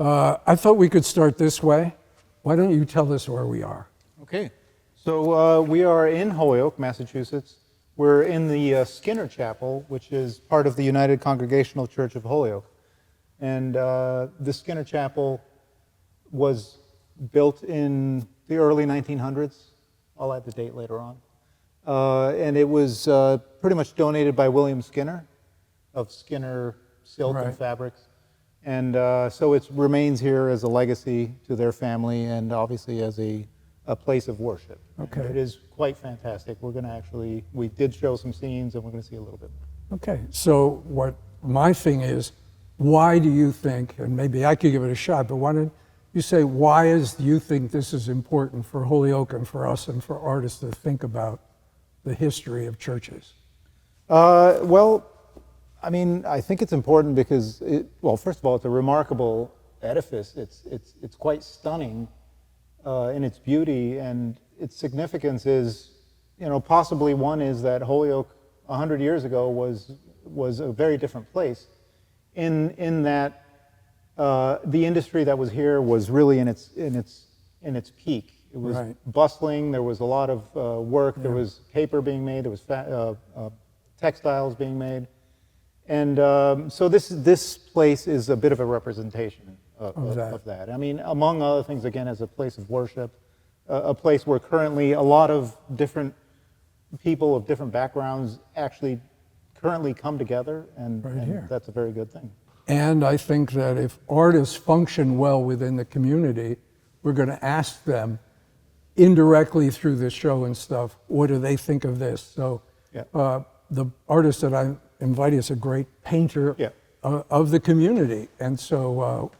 I thought we could start this way. Why don't you tell us where we are? Okay. So we are in Holyoke, Massachusetts. We're in the Skinner Chapel, which is part of the United Congregational Church of Holyoke. And the Skinner Chapel was built in the early 1900s. I'll add the date later on. And it was pretty much donated by William Skinner of Skinner Silk and Fabrics. And so it remains here as a legacy to their family and obviously as a place of worship. Okay. And it is quite fantastic. We're going to actually, we did show some scenes and we're going to see a little bit more. Okay, so what my thing is, why do you think, and maybe I could give it a shot, but why don't you say, do you think this is important for Holyoke and for us and for artists to think about the history of churches? Well, I mean, I think it's important because, first of all, it's a remarkable edifice. It's quite stunning in its beauty, and its significance is, possibly one is that Holyoke 100 years ago was a very different place, in that the industry that was here was really in its peak. It was bustling. There was a lot of work. Yeah. There was paper being made. There was textiles being made. And so this place is a bit of a representation of that. I mean, among other things, again, as a place of worship, a place where currently a lot of different people of different backgrounds actually currently come together, and that's a very good thing. And I think that if artists function well within the community, we're going to ask them indirectly through this show and stuff, what do they think of this? So the artist that I invite is a great painter of the community. And so,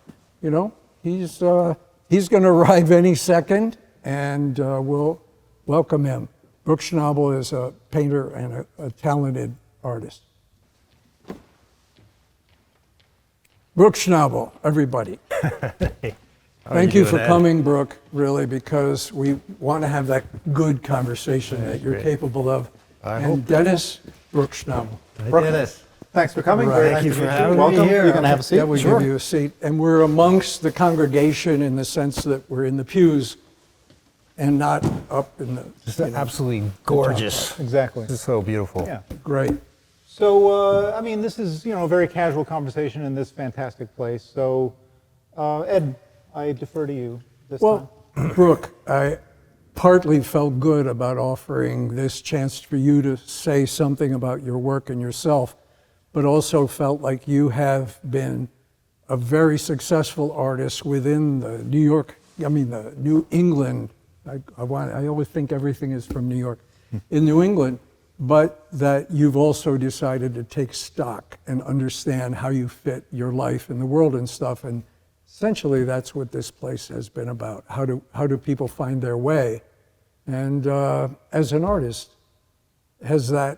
he's going to arrive any second, and we'll welcome him. Brooke Schnabel is a painter and a talented artist. Brooke Schnabel, everybody. Thank you for coming, Brooke, really, because we want to have that good conversation that you're capable of. And Denis, Brooke Schnabel. Hi, Denis. Thanks for coming. Thank you for having me here. You can have a seat. Yeah, we give you a seat. And we're amongst the congregation in the sense that we're in the pews and not up in the... Just absolutely gorgeous. Exactly. This is so beautiful. Yeah. Great. So, I mean, this is, a very casual conversation in this fantastic place. So, Ed, I defer to you this time. Well, Brooke, I partly felt good about offering this chance for you to say something about your work and yourself, but also felt like you have been a very successful artist within the the New England. I always think everything is from New York, in New England, but that you've also decided to take stock and understand how you fit your life in the world and stuff. And essentially, that's what this place has been about. How do people find their way? And as an artist, has that,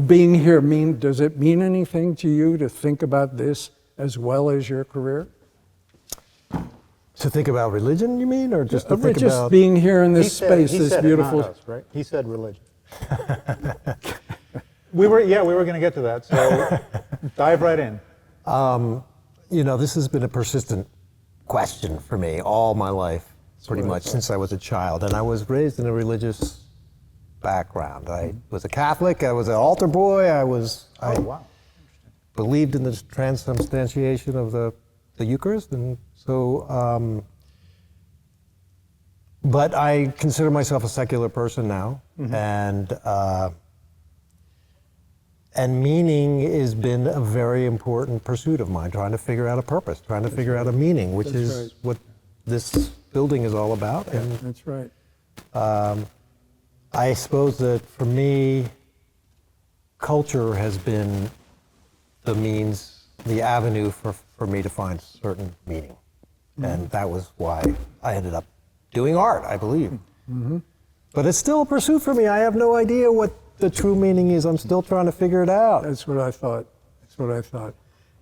being here does it mean anything to you to think about this as well as your career? To think about religion, you mean, or just to think just about being here in this space, this beautiful. Not us, right? He said religion. we were going to get to that. So dive right in. This has been a persistent question for me all my life, pretty much since I was a child. And I was raised in a religious background. I was a Catholic. I was an altar boy. I believed in the transubstantiation of the Eucharist, and so. But I consider myself a secular person now, and meaning has been a very important pursuit of mine, trying to figure out a purpose, trying to figure out a meaning, which is what this building is all about. Yeah, that's right. I suppose that for me, culture has been the means, the avenue for me to find certain meaning. And that was why I ended up doing art, I believe. But it's still a pursuit for me. I have no idea what the true meaning is. I'm still trying to figure it out. That's what I thought.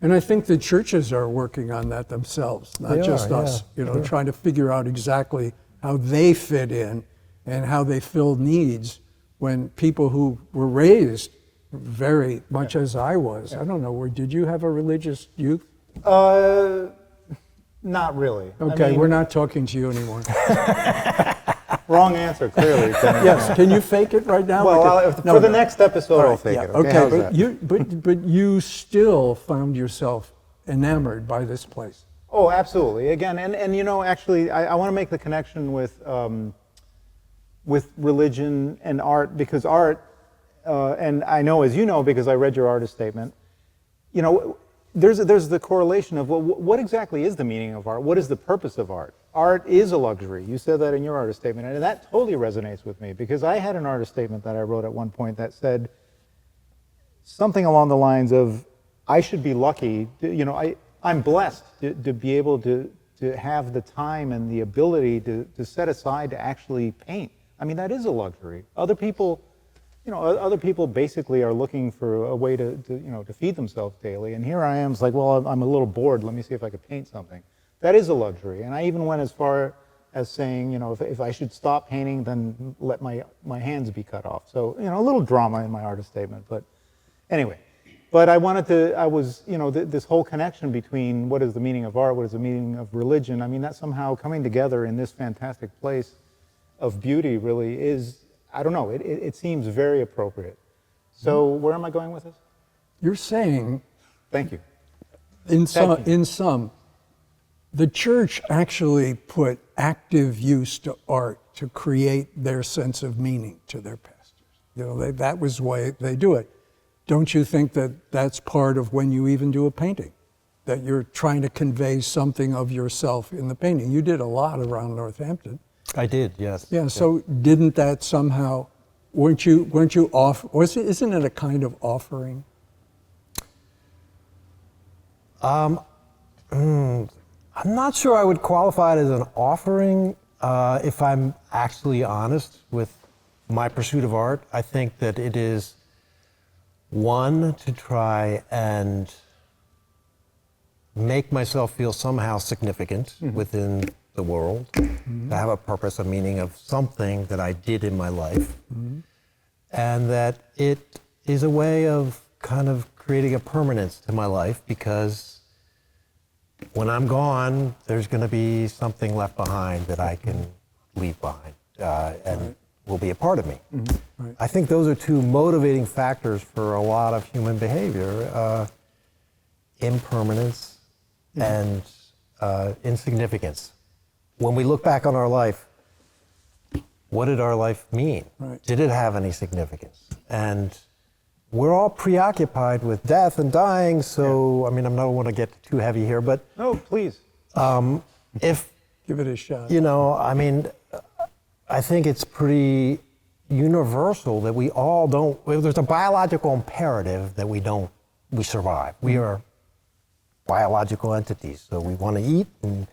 And I think the churches are working on that themselves, not just us, trying to figure out exactly how they fit in and how they fill needs when people who were raised very much as I was. I don't know, did you have a religious youth? Not really. Okay, we're not talking to you anymore. Wrong answer, clearly. Yes, can you fake it right now? Well, for the next episode, All I'll right, fake yeah, it. Okay, how's that? but you still found yourself enamored by this place. Oh, absolutely. Again, and you know, actually, I want to make the connection with religion and art, because art, and I know, as you know, because I read your artist statement, you know, there's the correlation of, well, what exactly is the meaning of art? What is the purpose of art? Art is a luxury. You said that in your artist statement, and that totally resonates with me, because I had an artist statement that I wrote at one point that said something along the lines of, I should be lucky, you know, I'm blessed to be able to have the time and the ability to set aside to actually paint. I mean, that is a luxury. Other people, you know, other people basically are looking for a way to you know, to feed themselves daily. And here I am, it's like, well, I'm a little bored. Let me see if I could paint something. That is a luxury. And I even went as far as saying, you know, if I should stop painting, then let my hands be cut off. So, you know, a little drama in my artist statement. But anyway, but I was, you know, this whole connection between what is the meaning of art, what is the meaning of religion. I mean, that somehow coming together in this fantastic place of beauty really is, I don't know, it seems very appropriate. So where am I going with this? You're saying, Thank you. in some, the church actually put active use to art to create their sense of meaning to their pastors. You know, that was the way they do it. Don't you think that that's part of when you even do a painting? That you're trying to convey something of yourself in the painting. You did a lot around Northampton. I did, yes. Yeah, so didn't that somehow, weren't you off, isn't it a kind of offering? I'm not sure I would qualify it as an offering, if I'm actually honest with my pursuit of art. I think that it is, one, to try and make myself feel somehow significant within the world, to have a purpose, a meaning of something that I did in my life, and that it is a way of kind of creating a permanence to my life, because when I'm gone, there's going to be something left behind that I can leave behind, and will be a part of me. Right. I think those are two motivating factors for a lot of human behavior: impermanence and insignificance. When we look back on our life, what did our life mean? Right. Did it have any significance? And we're all preoccupied with death and dying, so, I mean, I don't want to get too heavy here, but No, please. if, Give it a shot. you know, I mean, I think it's pretty universal that we all don't, there's a biological imperative that we survive. We are biological entities, so we want to eat and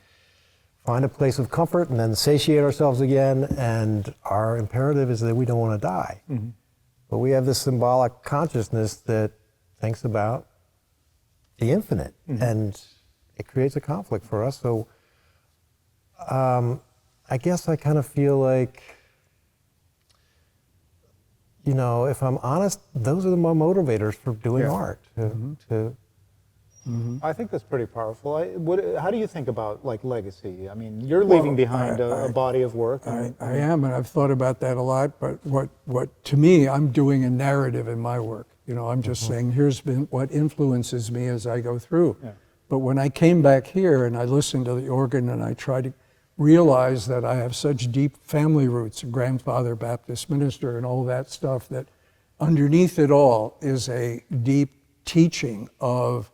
find a place of comfort and then satiate ourselves again, and our imperative is that we don't want to die. But we have this symbolic consciousness that thinks about the infinite, and it creates a conflict for us. So I guess I kind of feel like, you know, if I'm honest, those are the more motivators for doing art. I think that's pretty powerful. How do you think about, like, legacy? I mean, you're leaving behind a body of work. I am, and I've thought about that a lot, but what to me, I'm doing a narrative in my work. You know, I'm just saying, here's been what influences me as I go through. Yeah. But when I came back here and I listened to the organ and I tried to realize that I have such deep family roots, grandfather Baptist minister and all that stuff, that underneath it all is a deep teaching of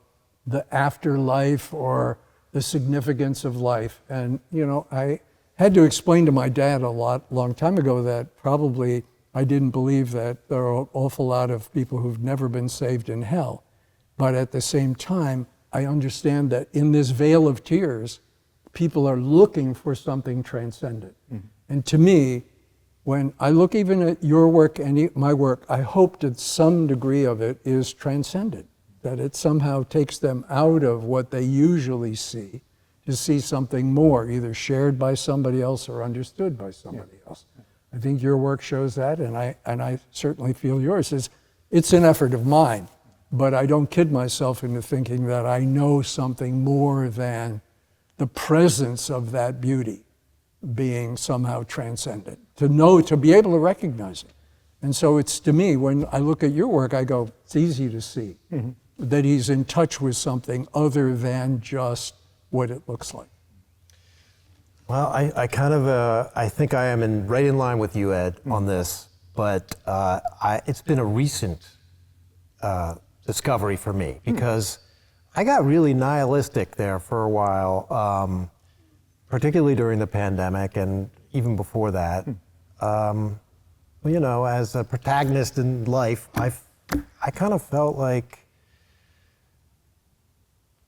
the afterlife or the significance of life. And, you know, I had to explain to my dad long time ago that probably I didn't believe that there are an awful lot of people who've never been saved in hell. But at the same time, I understand that in this veil of tears, people are looking for something transcendent. And to me, when I look even at your work and my work, I hope that some degree of it is transcendent, that it somehow takes them out of what they usually see to see something more, either shared by somebody else or understood by somebody else. I think your work shows that, and I certainly feel yours is. It's an effort of mine, but I don't kid myself into thinking that I know something more than the presence of that beauty being somehow transcendent, to know, to be able to recognize it. And so it's, to me, when I look at your work, I go, it's easy to see that he's in touch with something other than just what it looks like. Well, I kind of, I think I am right in line with you, Ed, on this, but it's been a recent discovery for me, because I got really nihilistic there for a while, particularly during the pandemic and even before that. You know, as a protagonist in life, I kind of felt like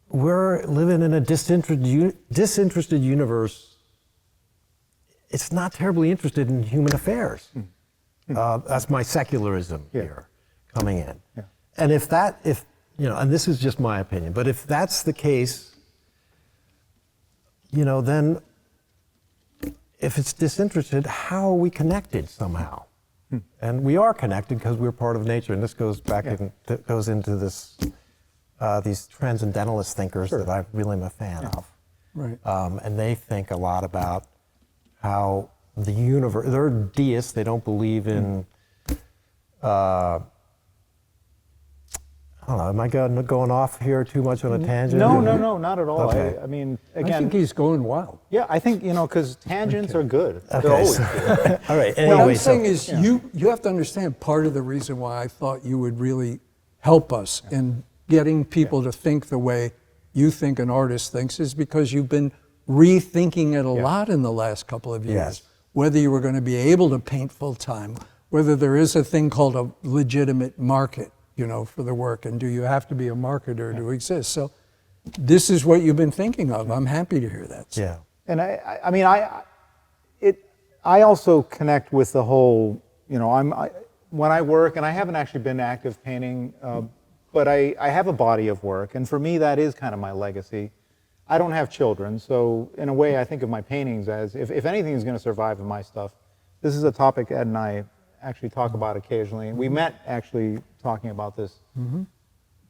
we're living in a disinterested universe. It's not terribly interested in human affairs. That's my secularism here coming in. Yeah. And if you know, and this is just my opinion, but if that's the case, you know, then if it's disinterested, how are we connected somehow? And we are connected because we're part of nature, and this goes back goes into this these transcendentalist thinkers that I really am a fan of. Right. And they think a lot about how the universe, they're deists, they don't believe in, I don't know, am I going off here too much on a tangent? No, not at all. Okay. I mean, again, I think he's going wild. yeah, I think, you know, because tangents are good. They're always good. All right, What anyway. I'm saying is, you have to understand, part of the reason why I thought you would really help us in getting people to think the way you think an artist thinks is because you've been rethinking it a lot in the last couple of years. Yes. Whether you were going to be able to paint full time, whether there is a thing called a legitimate market, you know, for the work, and do you have to be a marketer to exist? So this is what you've been thinking of. I'm happy to hear that. Yeah. And I mean, I also connect with the whole, you know, when I work, and I haven't actually been active painting, but I have a body of work, and for me that is kind of my legacy. I don't have children, so in a way I think of my paintings as, if anything is going to survive in my stuff, this is a topic Ed and I actually talk about occasionally, and we met actually talking about this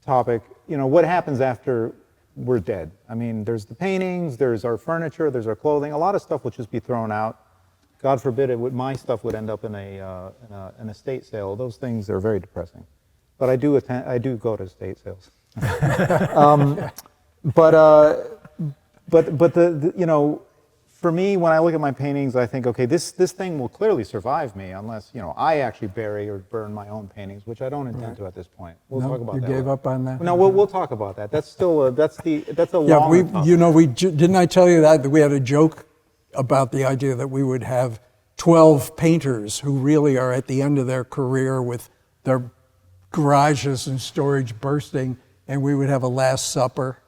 topic. You know, what happens after we're dead? I mean, there's the paintings, there's our furniture, there's our clothing, a lot of stuff will just be thrown out. God forbid my stuff would end up in an estate sale. Those things are very depressing. But I do go to estate sales. But the you know, for me, when I look at my paintings, I think, okay, this thing will clearly survive me unless, you know, I actually bury or burn my own paintings, which I don't intend to at this point. We'll talk about that. You gave up on that? No, we'll talk about that. That's still that's a Yeah, long topic. you know, didn't I tell you that we had a joke about the idea that we would have 12 painters who really are at the end of their career with their garages and storage bursting, and we would have a Last Supper.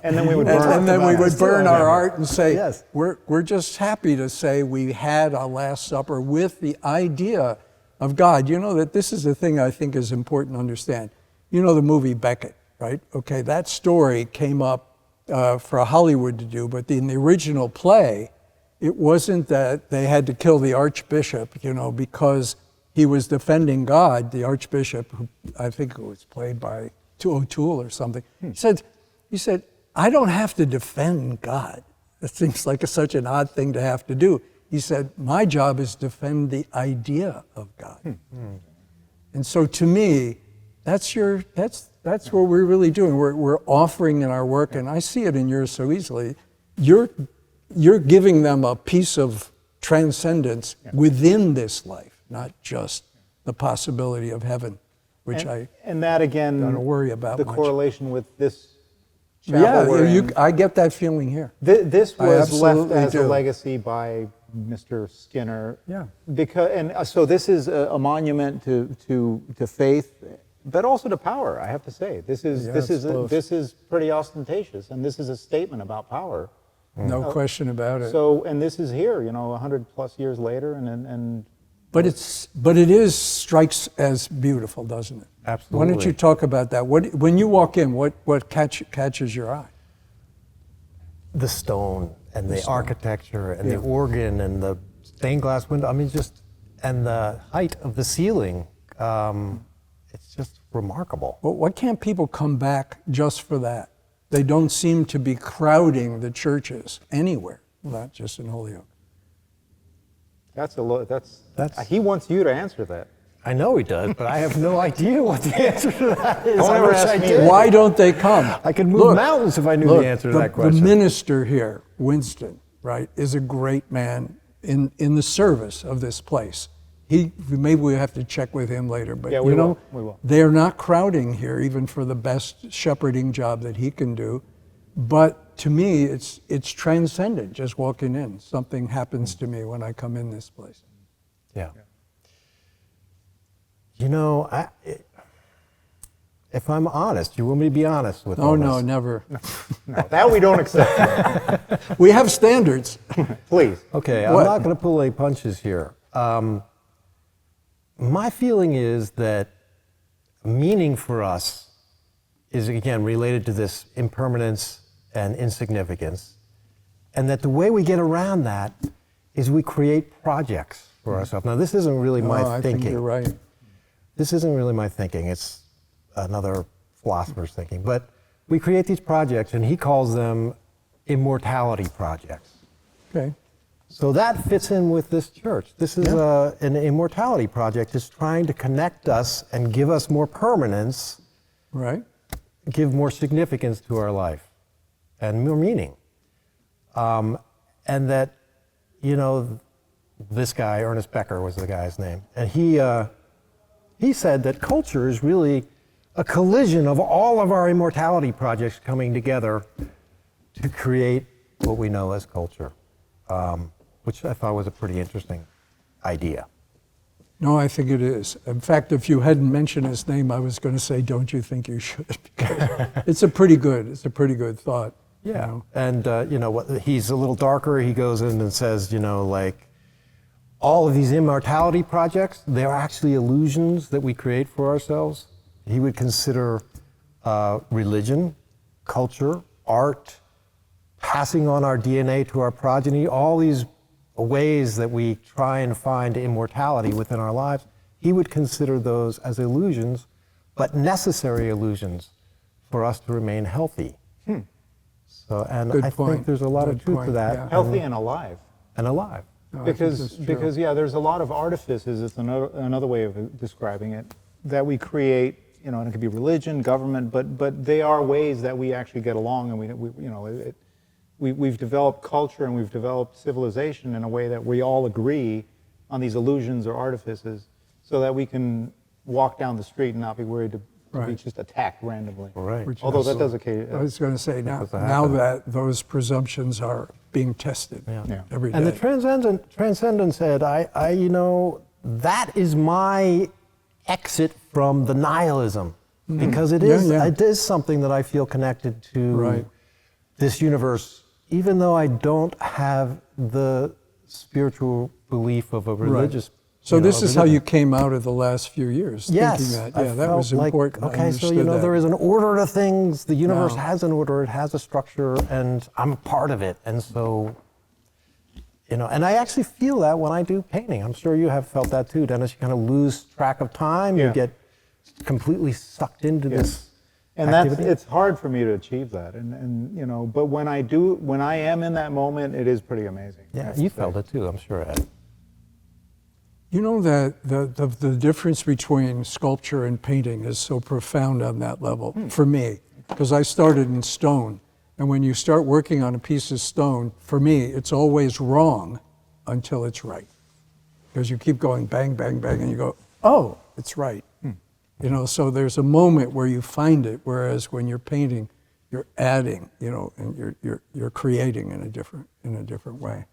And then we would burn and then we would burn our art and say, Yes. we're just happy to say we had a Last Supper with the idea of God. You know that this is the thing I think is important to understand. You know the movie Beckett, right? Okay, that story came up for Hollywood to do, but in the original play, it wasn't that they had to kill the archbishop, you know, because he was defending God, the archbishop, who I think it was played by O'Toole or something. He said, I don't have to defend God. That seems like such an odd thing to have to do. He said, my job is to defend the idea of God. And so to me, that's what we're really doing. We're offering in our work, and I see it in yours so easily. You're giving them a piece of transcendence within this life, not just the possibility of heaven, which and that again, don't worry about the much. Correlation with this chapel. Yeah, I get that feeling here. This was left absolutely as do. a legacy by Mr. Skinner. Yeah. So this is a monument to faith, but also to power. I have to say, this is pretty ostentatious, and this is a statement about power. No question about it. So, and this is here, you know, 100+ years later, and. But it strikes as beautiful, doesn't it? Absolutely. Why don't you talk about that? When you walk in, what catches your eye? The stone and the architecture and the organ and the stained glass window. I mean, and the height of the ceiling. It's just remarkable. Well, why can't people come back just for that? They don't seem to be crowding the churches anywhere, not just in Holyoke. He wants you to answer that. I know he does, but I have no idea what the answer to that is. Don't I ever wish ask I me did. Why don't they come? I could move mountains if I knew the answer to that question. The minister here, Winston, right, is a great man in the service of this place. Maybe we have to check with him later, but Yeah, we will. They're not crowding here, even for the best shepherding job that he can do. But to me, it's transcendent just walking in. Something happens to me when I come in this place. Yeah. You know, if I'm honest, you want me to be honest with all Oh, no, this? never. No, that we don't accept. We have standards. Please. Okay, I'm What? not going to pull any punches here. My feeling is that meaning for us is, again, related to this impermanence and insignificance, and that the way we get around that is we create projects for ourselves. Now, this isn't really my I thinking. think you're right. This isn't really my thinking. It's another philosopher's thinking. But we create these projects, and he calls them immortality projects. Okay. So that fits in with this church. This is an immortality project. It's trying to connect us and give us more permanence, Right. give more significance to our life, and more meaning. And that, you know, this guy, Ernest Becker was the guy's name, and he said that culture is really a collision of all of our immortality projects coming together to create what we know as culture, which I thought was a pretty interesting idea. No, I think it is. In fact, if you hadn't mentioned his name, I was going to say, don't you think you should? Because it's a pretty good thought. Yeah, You know? and you know what? He's a little darker. He goes in and says, you know, like all of these immortality projects, they're actually illusions that we create for ourselves. He would consider religion, culture, art, passing on our DNA to our progeny, all these ways that we try and find immortality within our lives. He would consider those as illusions, but necessary illusions for us to remain healthy. So, and Good I point. think there's a lot of Good truth point, to that. yeah. Healthy and alive. And alive. No, I think that's Because true. yeah, there's a lot of artifices, it's another way of describing it, that we create, you know, and it could be religion, government, but they are ways that we actually get along, and we've developed culture and we've developed civilization in a way that we all agree on these illusions or artifices, so that we can walk down the street and not be worried to be Right. just attacked randomly. Right. Which Although is- that does I occasionally. was going to say now does happen. that those presumptions are being tested Yeah. every day. And the transcendence said, you know, that is my exit from the nihilism, because it is something that I feel connected to Right. this universe, even though I don't have the spiritual belief of a religious. So you know, this is how religion. you came out of the last few years, Yes, thinking that. I Yeah, that felt was like, important. I okay, so understood you know, that. there is an order to things. The universe Wow. has an order, it has a structure, and I'm a part of it. And so, you know, and I actually feel that when I do painting. I'm sure you have felt that too, Dennis. You kind of lose track of time. Yeah. You get completely sucked into this And activity. it's hard for me to achieve that, and you know, but when I am in that moment, it is pretty amazing. I Yeah, have to you say. felt it too, I'm sure, Ed. You know that the difference between sculpture and painting is so profound on that level for me, because I started in stone. And when you start working on a piece of stone, for me, it's always wrong until it's right. Because you keep going bang, bang, bang, and you go, oh, it's right. You know, so there's a moment where you find it, whereas when you're painting, you're adding, you know, and you're creating in a different way.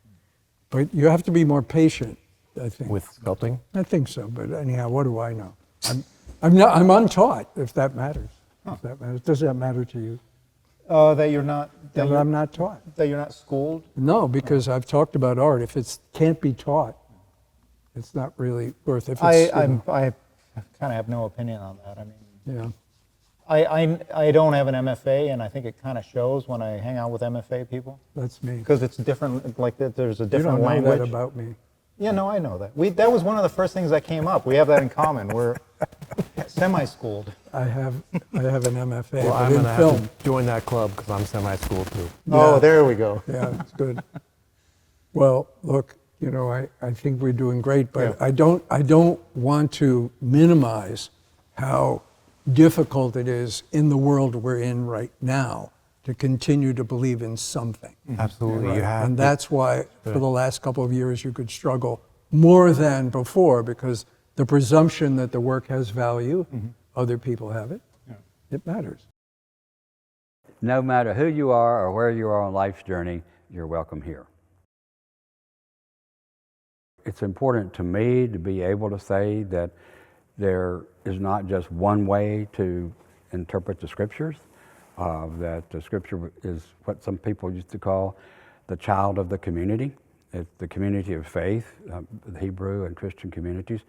But you have to be more patient, I think. With sculpting? I think so, but anyhow, what do I know? I'm untaught, if that matters. If that matters. Does that matter to you? That you're not That I'm not taught. that you're not schooled. No, because I've talked about art. If it can't be taught, it's not really worth it. If I it's, kind of have no opinion on that. I mean, yeah, I don't have an MFA, and I think it kind of shows when I hang out with MFA people, that's me. because it's different. Like there's a You different don't know language. that about me. Yeah, no, I know that. That was one of the first things that came up. We have that in common. We're semi-schooled. I have an MFA, Well, but I'm in going to film. have to join that club because I'm semi-school too. Oh, Yeah. there we go. Yeah, it's good. Well, look, you know, I think we're doing great, but Yeah. I don't want to minimize how difficult it is in the world we're in right now to continue to believe in something. Absolutely, Right? you have. And that's why for the last couple of years you could struggle more than before, because the presumption that the work has value, other people have it, it matters. No matter who you are or where you are on life's journey, you're welcome here. It's important to me to be able to say that there is not just one way to interpret the scriptures, that the scripture is what some people used to call the child of the community. It's the community of faith, the Hebrew and Christian communities,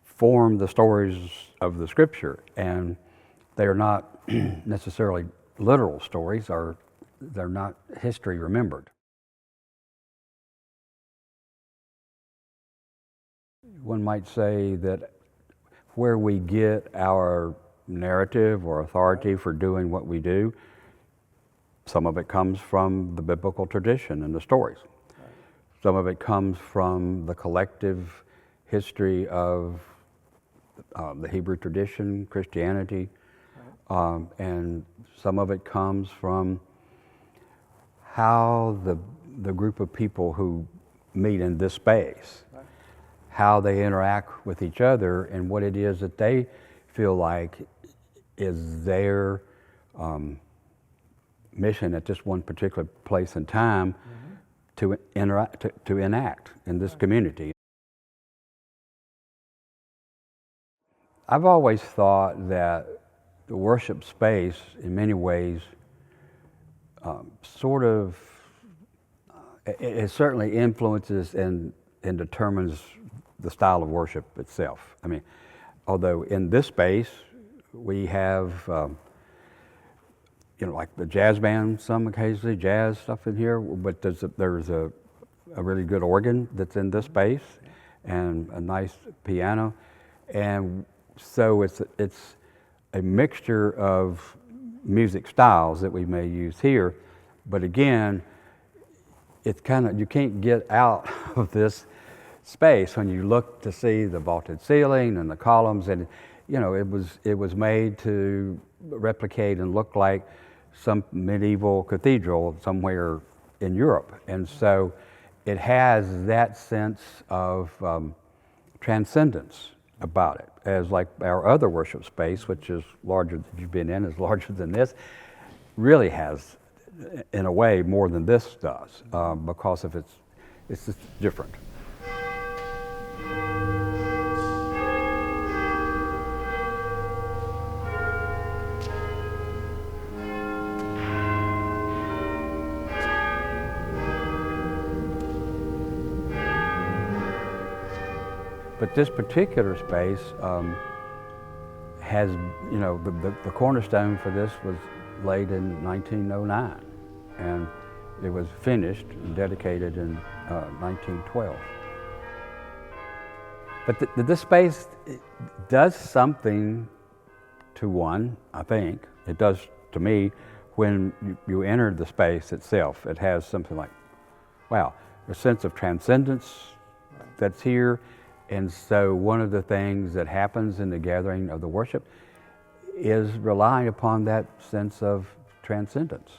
form the stories of the scripture, and they are not necessarily literal stories, or they're not history remembered. One might say that where we get our narrative or authority for doing what we do, some of it comes from the biblical tradition and the stories. Some of it comes from the collective history of the Hebrew tradition, Christianity, and some of it comes from how the group of people who meet in this space, how they interact with each other, and what it is that they feel like is their mission at this one particular place and time to interact, to enact in this community. I've always thought that the worship space, in many ways, it certainly influences and determines the style of worship itself. I mean, although in this space we have, you know, like the jazz band, some occasionally jazz stuff in here, but there's a really good organ that's in this space, and a nice piano, and so it's a mixture of music styles that we may use here, but again, it's kind of, you can't get out of this space when you look to see the vaulted ceiling and the columns, and you know, it was made to replicate and look like some medieval cathedral somewhere in Europe, and so it has that sense of transcendence about it, as like our other worship space, which is larger than you've been in, is larger than this, really has, in a way, more than this does, because of it's just different. But this particular space has, you know, the cornerstone for this was laid in 1909, and it was finished and dedicated in 1912. But this space does something to one, I think. It does to me when you enter the space itself. It has something like, wow, a sense of transcendence that's here. And so one of the things that happens in the gathering of the worship is relying upon that sense of transcendence.